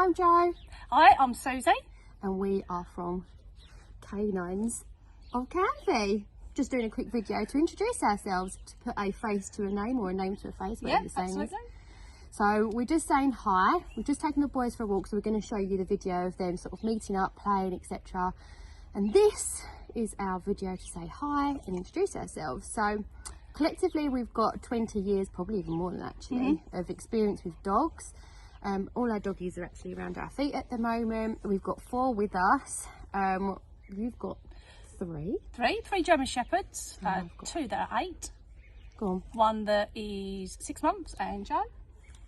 I'm Jo. Hi, I'm Susie. And we are from Canines of Canvey. Just doing a quick video to introduce ourselves, to put a face to a name or a name to a face, whatever the saying is. So we're just saying hi. We've just taken the boys for a walk, so we're going to show you the video of them sort of meeting up, playing, etc. And this is our video to say hi and introduce ourselves. So collectively we've got 20 years, probably even more than that actually, of experience with dogs. All our doggies are actually around our feet at the moment. We've got 4 with us. You've got 3. Three German Shepherds, 2 that are 8. Go on. 1 that is 6 months, and Joe.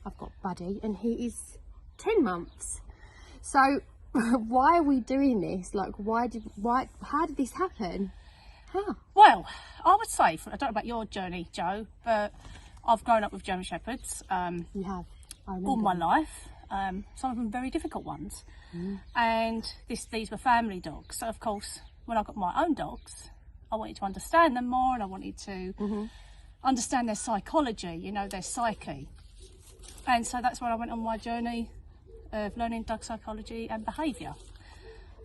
I've got Buddy, and he is 10 months. So why are we doing this? Like, how did this happen? How? Well, I would say, I don't know about your journey, Joe, but I've grown up with German Shepherds. You have. All my life. Some of them very difficult ones. And these were family dogs. So of course, when I got my own dogs, I wanted to understand them more, and I wanted to understand their psychology, you know, their psyche. And so that's where I went on my journey of learning dog psychology and behaviour.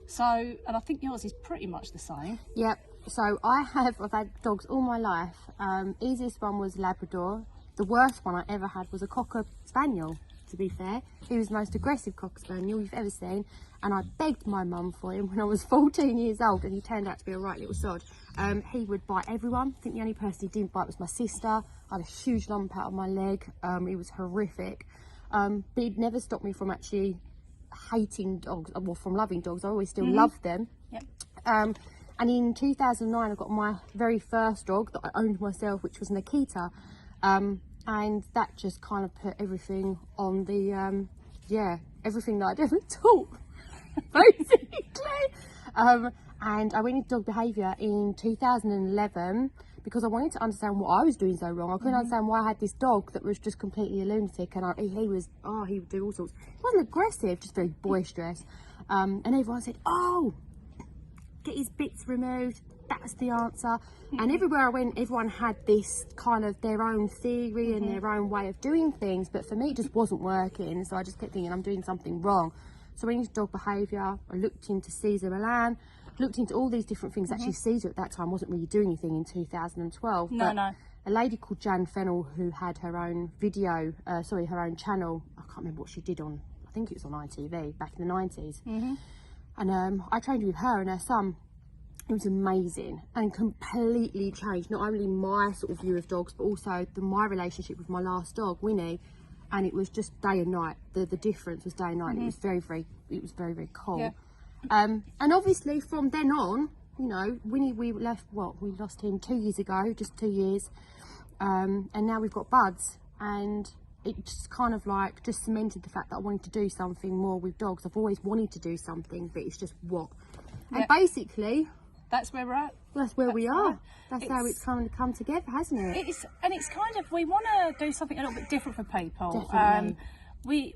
So, and I think yours is pretty much the same. Yep. So I've had dogs all my life. Easiest one was Labrador. The worst one I ever had was a Cocker Spaniel, to be fair. He was the most aggressive Cocker Spaniel you've ever seen, and I begged my mum for him when I was 14 years old, and he turned out to be a right little sod. He would bite everyone. I think the only person he didn't bite was my sister. I had a huge lump out of my leg. It was horrific. But he'd never stopped me from actually hating dogs, well, from loving dogs. I always still loved them. Yep. And in 2009, I got my very first dog that I owned myself, which was an Akita. And that just kind of put everything on the, everything that I'd ever taught, basically. And I went into dog behaviour in 2011 because I wanted to understand what I was doing so wrong. I couldn't understand why I had this dog that was just completely a lunatic, and he would do all sorts. He wasn't aggressive, just very boisterous. And everyone said, oh, get his bits removed. That's the answer. And everywhere I went, everyone had this kind of their own theory and their own way of doing things, but for me it just wasn't working. So I just kept thinking I'm doing something wrong. So I went into dog behaviour. I looked into Caesar Milan, looked into all these different things. Actually, Caesar at that time wasn't really doing anything in 2012. No. A lady called Jan Fennell, who had her own video, her own channel. I can't remember what she did on, I think it was on ITV back in the 90s. And I trained with her and her son. It was amazing and completely changed not only my sort of view of dogs, but also my relationship with my last dog, Winnie. And it was just day and night. The difference was day and night. It was very, very cool. Yeah. And obviously from then on, you know, Winnie, we lost him 2 years ago, just 2 years. And now we've got Buds, and it just kind of like just cemented the fact that I wanted to do something more with dogs. I've always wanted to do something, but it's just what. And basically, that's where we're at. That's where we are. That's how it's kind of come together, hasn't it? It's kind of, we want to do something a little bit different for people. Definitely.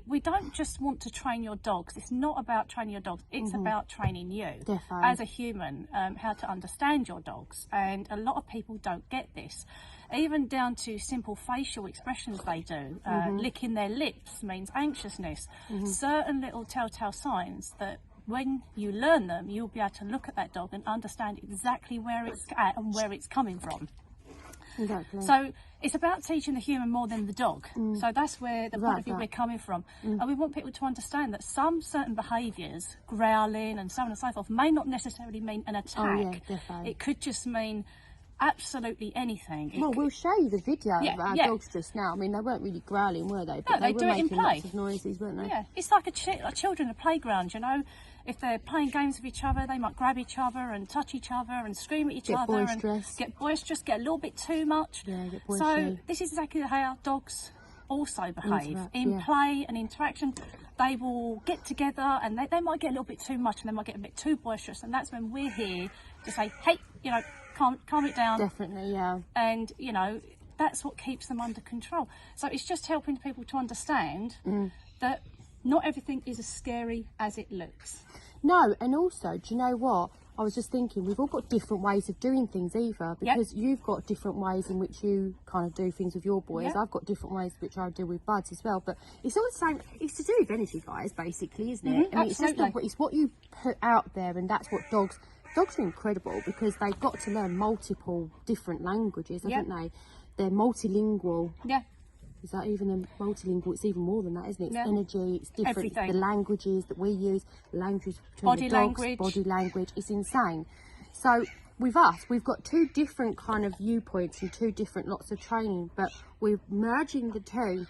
We don't just want to train your dogs. It's not about training your dogs. It's about training you as a human, how to understand your dogs. And a lot of people don't get this. Even down to simple facial expressions they do. Licking their lips means anxiousness. Certain little telltale signs that when you learn them, you'll be able to look at that dog and understand exactly where it's at and where it's coming from. Exactly. So it's about teaching the human more than the dog. So that's where the point of view we're coming from. And we want people to understand that some certain behaviours, growling and so on and so forth, may not necessarily mean an attack. Oh, yeah, definitely. It could just mean absolutely anything. Well, we'll show you the video of our dogs just now. I mean, they weren't really growling, were they? But no, they were do it in making play. Lots of noises, weren't they? Yeah, it's like children at a playground, you know. If they're playing games with each other, they might grab each other and touch each other and scream at each other and get boisterous, get a little bit too much. Yeah, get boisterous. So this is exactly how our dogs also behave. In play and interaction, they will get together and they might get a little bit too much and they might get a bit too boisterous, and that's when we're here to say, hey, you know, calm it down. Definitely, yeah. And, you know, that's what keeps them under control. So it's just helping people to understand that not everything is as scary as it looks. No, and also, do you know what? I was just thinking, we've all got different ways of doing things, Eva, because you've got different ways in which you kind of do things with your boys. I've got different ways which I do with Buds as well. But it's all the same. It's to do with energy, guys, basically, isn't it? I mean, it's what you put out there, and that's what dogs are incredible, because they've got to learn multiple different languages, haven't they? They're multilingual. Yeah. Is that even a multilingual? It's even more than that, isn't it? It's energy, it's different. Everything. The languages that we use, the languages between body the dogs, language. body language, it's insane. So with us, we've got two different kind of viewpoints and two different lots of training, but we're merging the two.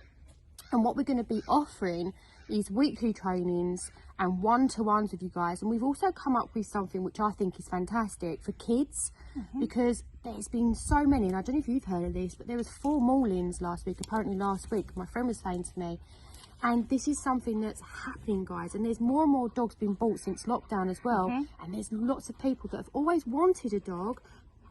And what we're going to be offering is weekly trainings and one-to-ones with you guys. And we've also come up with something which I think is fantastic for kids, because there's been so many, and I don't know if you've heard of this, but there was 4 maulings last week, apparently last week, my friend was saying to me. And this is something that's happening, guys, and there's more and more dogs being bought since lockdown as well. And there's lots of people that have always wanted a dog,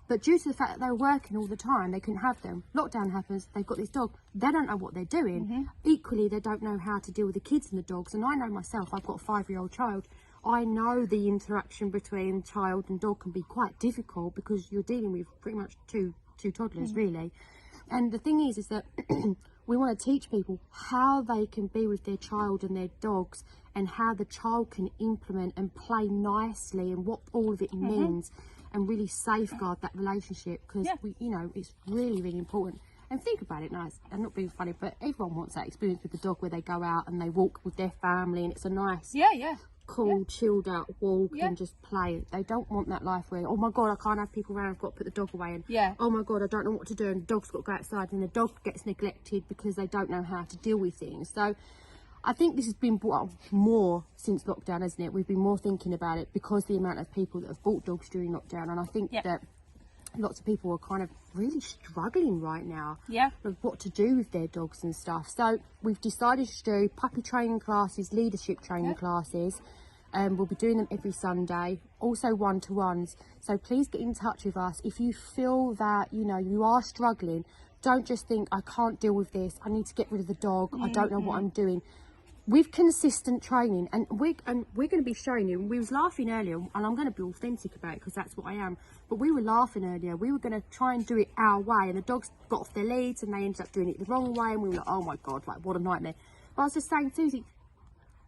but due to the fact that they were working all the time, they couldn't have them. Lockdown happens, they've got this dog, they don't know what they're doing. Equally, they don't know how to deal with the kids and the dogs. And I know myself, I've got a 5-year-old child. I know the interaction between child and dog can be quite difficult, because you're dealing with pretty much two toddlers, really. And the thing is that we want to teach people how they can be with their child and their dogs, and how the child can implement and play nicely, and what all of it means, and really safeguard that relationship, because you know, it's really, really important. And think about it, nice. I'm not being funny, but everyone wants that experience with the dog where they go out and they walk with their family, and it's a nice, cool, chilled out walk and just play. They don't want that life where, oh my god, I can't have people around, I've got to put the dog away, and oh my god, I don't know what to do, and the dog's got to go outside, and the dog gets neglected because they don't know how to deal with things. So I think this has been brought up more since lockdown, hasn't it? We've been more thinking about it because the amount of people that have bought dogs during lockdown, and I think that lots of people are kind of really struggling right now with what to do with their dogs and stuff. So we've decided to do puppy training classes, leadership training classes. We'll be doing them every Sunday, also one-to-ones. So please get in touch with us if you feel that, you know, you are struggling. Don't just think, I can't deal with this, I need to get rid of the dog, I don't know what I'm doing. With consistent training, and we're going to be showing you. We was laughing earlier, and I'm going to be authentic about it because that's what I am, but we were laughing earlier. We were going to try and do it our way, and the dogs got off their leads and they ended up doing it the wrong way, and we were like, oh my god, like, what a nightmare. But I was just saying, Susie,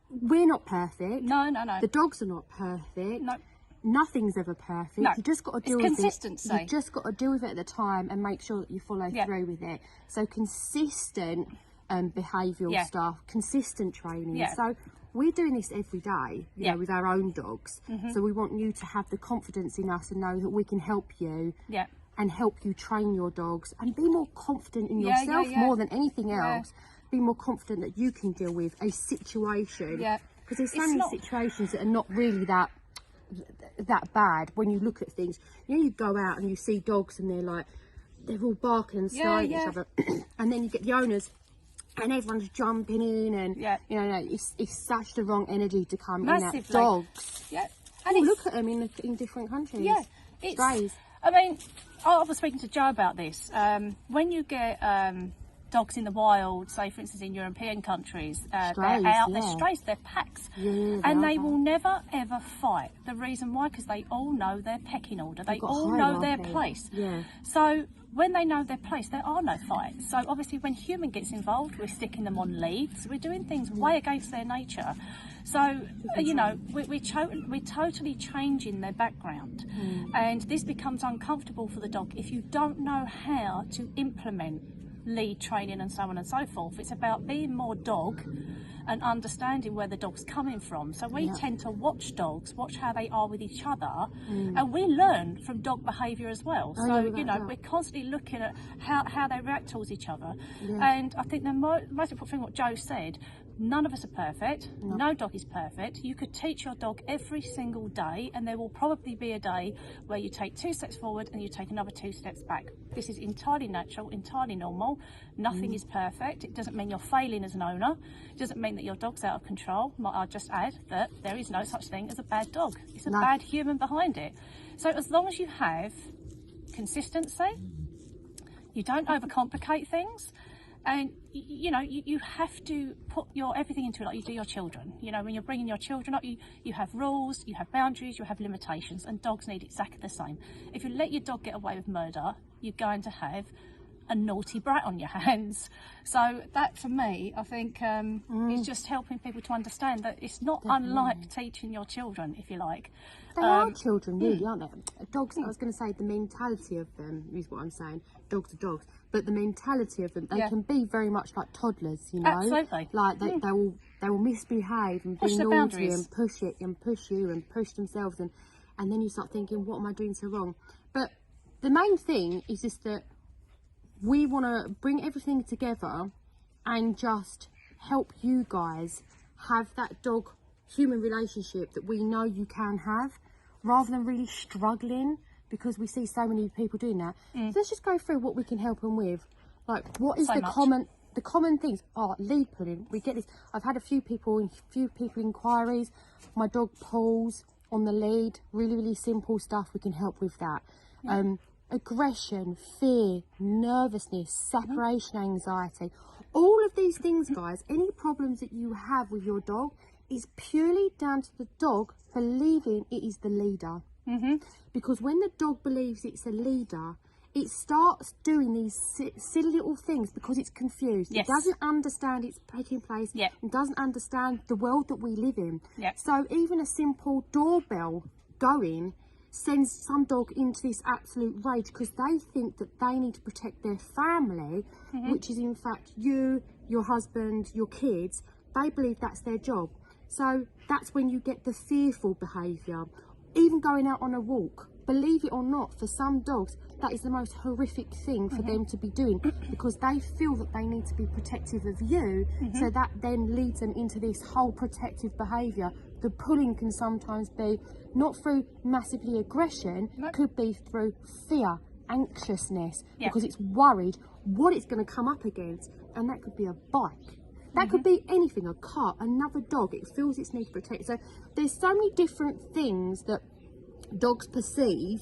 we're not perfect. No. The dogs are not perfect. No. Nothing's ever perfect. No. You just got to deal with consistency. it. You just got to deal with it at the time and make sure that you follow through with it. So consistent behavioural stuff, consistent training. So we're doing this every day, you know, with our own dogs. So we want you to have the confidence in us and know that we can help you and help you train your dogs and be more confident in yourself more than anything else. Be more confident that you can deal with a situation. Because there's so many situations that are not really that bad when you look at things. You know, you go out and you see dogs and they're all barking and snarling at each other, and then you get the owners and everyone's jumping in, and you know, it's such the wrong energy to come Massively. in at dogs. And look at them in different countries. Strays. I mean, I was speaking to Joe about this. When you get dogs in the wild, say for instance in European countries, they're out, they're strays, they're packs, and they will never ever fight. The reason why, because they all know their pecking order, they all know their place. So when they know their place, there are no fights. So obviously when human gets involved, we're sticking them on leads, we're doing things way against their nature. So you know, we're totally changing their background, and this becomes uncomfortable for the dog if you don't know how to implement lead training and so on and so forth. It's about being more dog and understanding where the dog's coming from. So we tend to watch dogs, watch how they are with each other, and we learn from dog behaviour as well. So you know, we're constantly looking at how they react towards each other. And I think the most important thing, what Joe said, none of us are perfect. No dog is perfect. You could teach your dog every single day, and there will probably be a day where you take 2 steps forward and you take another 2 steps back. This is entirely natural, entirely normal. Nothing is perfect. It doesn't mean you're failing as an owner. It doesn't mean that your dog's out of control. Might I just add that there is no such thing as a bad dog. It's a bad human behind it. So as long as you have consistency, you don't overcomplicate things, And you know, you have to put everything into it like you do your children. You know, when you're bringing your children up, you have rules, you have boundaries, you have limitations, and dogs need exactly the same. If you let your dog get away with murder, you're going to have a naughty brat on your hands. So that, for me, I think is just helping people to understand that it's not unlike teaching your children, if you like. They are children, really, aren't they? Dogs, I was going to say, the mentality of them is what I'm saying. Dogs are dogs, but the mentality of them, they can be very much like toddlers, you know. Absolutely. Like they will misbehave and be naughty and push it and push you and push themselves, and then you start thinking, what am I doing so wrong? But the main thing is just that we want to bring everything together and just help you guys have that dog-human relationship that we know you can have, rather than really struggling, because we see so many people doing that. So let's just go through what we can help them with. Like, what is the common things? Oh, lead pulling. We get this. I've had a few people inquiries. My dog pulls on the lead. Really, really simple stuff. We can help with that. Aggression, fear, nervousness, separation anxiety, all of these things, guys, any problems that you have with your dog is purely down to the dog believing it is the leader. Because when the dog believes it's a leader, it starts doing these silly little things because it's confused. It doesn't understand its taking place. It doesn't understand the world that we live in. So even a simple doorbell going sends some dog into this absolute rage because they think that they need to protect their family, which is in fact you, your husband, your kids. They believe that's their job. So that's when you get the fearful behaviour. Even going out on a walk, believe it or not, for some dogs that is the most horrific thing for them to be doing, because they feel that they need to be protective of you. So that then leads them into this whole protective behaviour. The pulling can sometimes be not through massively aggression, could be through fear, anxiousness, because it's worried what it's going to come up against, and that could be a bike. That could be anything, a car, another dog. It feels its need to protect. So there's so many different things that dogs perceive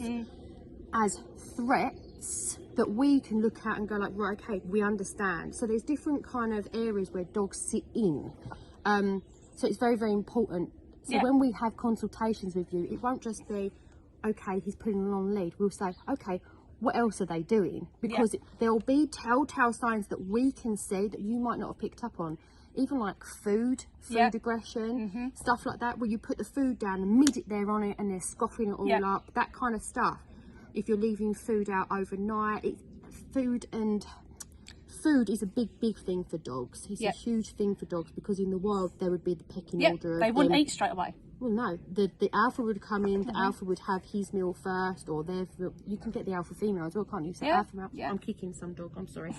as threats that we can look at and go like, right, okay, we understand. So there's different kind of areas where dogs sit in. So it's very, very important. So when we have consultations with you, it won't just be, okay, he's putting an on lead. We'll say, okay, what else are they doing? Because there'll be telltale signs that we can see that you might not have picked up on. Even like food aggression, stuff like that, where you put the food down, the midget they're on it and they're scoffing it all up, that kind of stuff. If you're leaving food out overnight, food is a big thing for dogs. It's a huge thing for dogs, because in the wild there would be the pecking order. They wouldn't eat straight away. Well, no, the alpha would come in, the alpha would have his meal first, or you can get the alpha female as well, can't you? So alpha male, I'm kicking some dog, I'm sorry.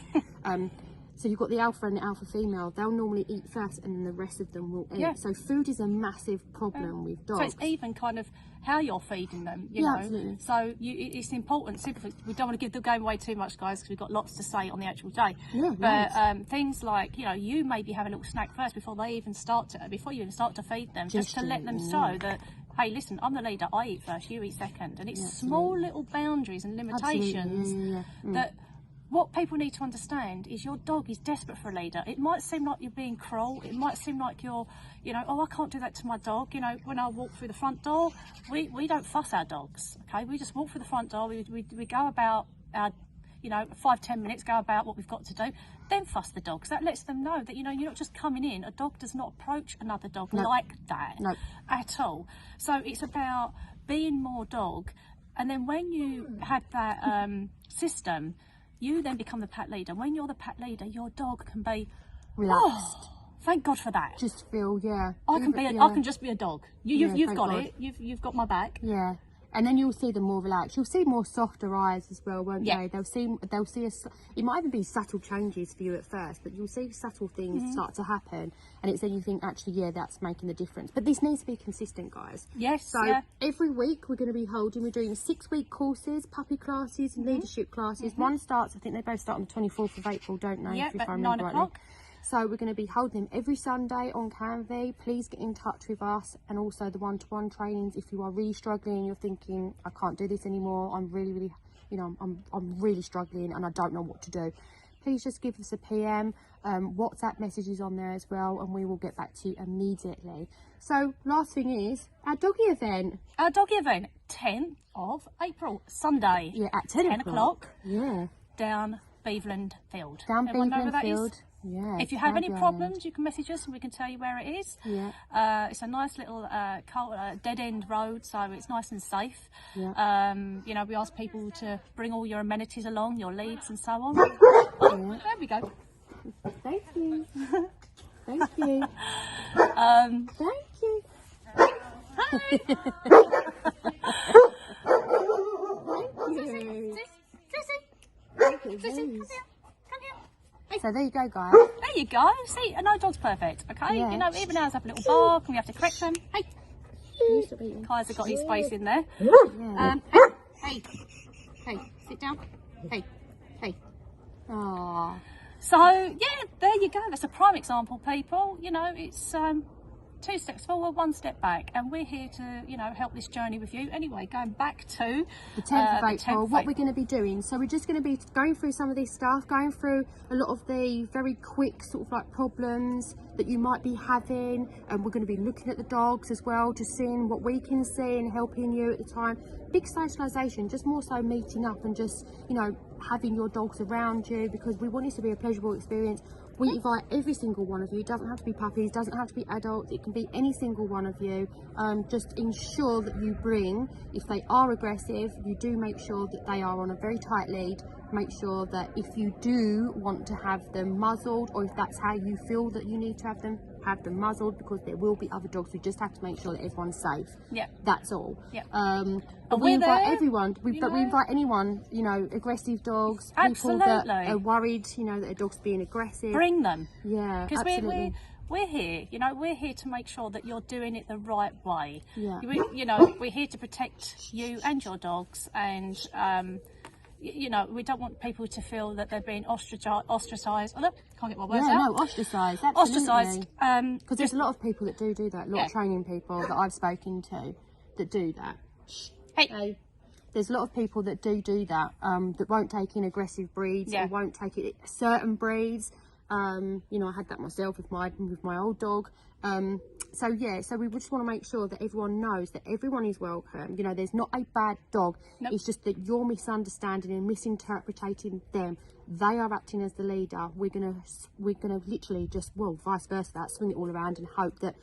So you've got the alpha and the alpha female. They'll normally eat first, and then the rest of them will eat. So food is a massive problem with dogs. So it's even kind of how you're feeding them, you know. Absolutely. So it's important. We don't want to give the game away too much, guys, because we've got lots to say on the actual day. But things like, you know, you maybe have a little snack first before you even start to feed them, just to let them know that, hey, listen, I'm the leader. I eat first, you eat second. And it's small little boundaries and limitations that. What people need to understand is your dog is desperate for a leader. It might seem like you're being cruel. It might seem like you're, you know, oh, I can't do that to my dog. You know, when I walk through the front door, we don't fuss our dogs, okay? We just walk through the front door. We go about our, you know, 5-10 minutes, go about what we've got to do, then fuss the dogs. That lets them know that, you know, you're not just coming in. A dog does not approach another dog like that at all. So it's about being more dog. And then when you have that system, you then become the pet leader. When you're the pet leader, your dog can be relaxed. Oh, thank God for that. Just feel, I can just be a dog. You've got God. It. You've got my back. Yeah. And then you'll see them more relaxed. You'll see more softer eyes as well, won't they? They'll see it might even be subtle changes for you at first, but you'll see subtle things start to happen, and it's then you think, actually, that's making the difference. But this needs to be consistent, guys. So every week we're doing 6-week courses, puppy classes and leadership classes. One starts, I think they both start on the 24th of April, don't they? Yeah, if I at remember 9 rightly. o'clock. So we're going to be holding them every Sunday on Canvey. Please get in touch with us, and also the one-to-one trainings if you are really struggling. You're thinking, I can't do this anymore. I'm really, you know, I'm really struggling and I don't know what to do. please just give us a PM. WhatsApp messages on there as well, and we will get back to you immediately. So last thing is our doggy event. Our doggy event, 10th of April, Sunday. Yeah, at 10 o'clock. Yeah. Down Beveland Field. Down Beveland Field. Is? Yeah. If you have any problems, you can message us and we can tell you where it is. Yeah. It's a nice little dead end road, so it's nice and safe. Yeah. You know, we ask people to bring all your amenities along, your leads and so on. Yeah. There we go. Thank you. Thank you. Thank you. Hi. So there you go, guys. There you go. See, and no dog's perfect, okay? Yeah. You know, even ours have a little bark and we have to correct them. Hey. Kaiser got his space in there. Yeah. Hey. Hey. Sit down. Hey. Hey. Aww. So, yeah, there you go. That's a prime example, people. You know, it's 2 steps forward, 1 step back. And we're here to, you know, help this journey with you. Anyway, going back to the 10th of April, what we're going to be doing. So we're just going to be going through some of this stuff, going through a lot of the very quick sort of like problems that you might be having. And we're going to be looking at the dogs as well, just seeing what we can see and helping you at the time. Big socialisation, just more so meeting up and just, you know, having your dogs around you, because we want this to be a pleasurable experience. We invite every single one of you. It doesn't have to be puppies, doesn't have to be adults, it can be any single one of you. Just ensure that you bring, if they are aggressive, you do make sure that they are on a very tight lead. Make sure that if you do want to have them muzzled, or if that's how you feel that you need to have them muzzled, because there will be other dogs. We just have to make sure that everyone's safe. Yeah. That's all. Yeah. But we invite everyone. We invite anyone, you know, aggressive dogs, people that are worried, you know, that a dog's being aggressive. Bring them. Yeah, because absolutely. We're here, you know, we're here to make sure that you're doing it the right way. Yeah. You know, we're here to protect you and your dogs, and you know, we don't want people to feel that they're being ostracised. Oh, look, can't get my words out. Yeah, no, ostracised, absolutely. Ostracised. Because there's a lot of people that do that, a lot of training people that I've spoken to that do that. Hey. There's a lot of people that do that, that won't take in aggressive breeds, or won't take it certain breeds. You know, I had that myself with my old dog. So yeah, so we just want to make sure that everyone knows that everyone is welcome. You know, there's not a bad dog. Nope. It's just that you're misunderstanding and misinterpreting them. They are acting as the leader. We're gonna literally just, well, vice versa, that, swing it all around and hope that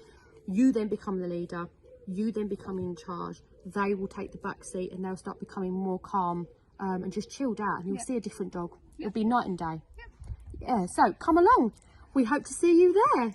you then become the leader. You then become in charge. They will take the back seat and they'll start becoming more calm and just chilled out. And you'll see a different dog. It'll be night and day. Yeah, so come along. We hope to see you there.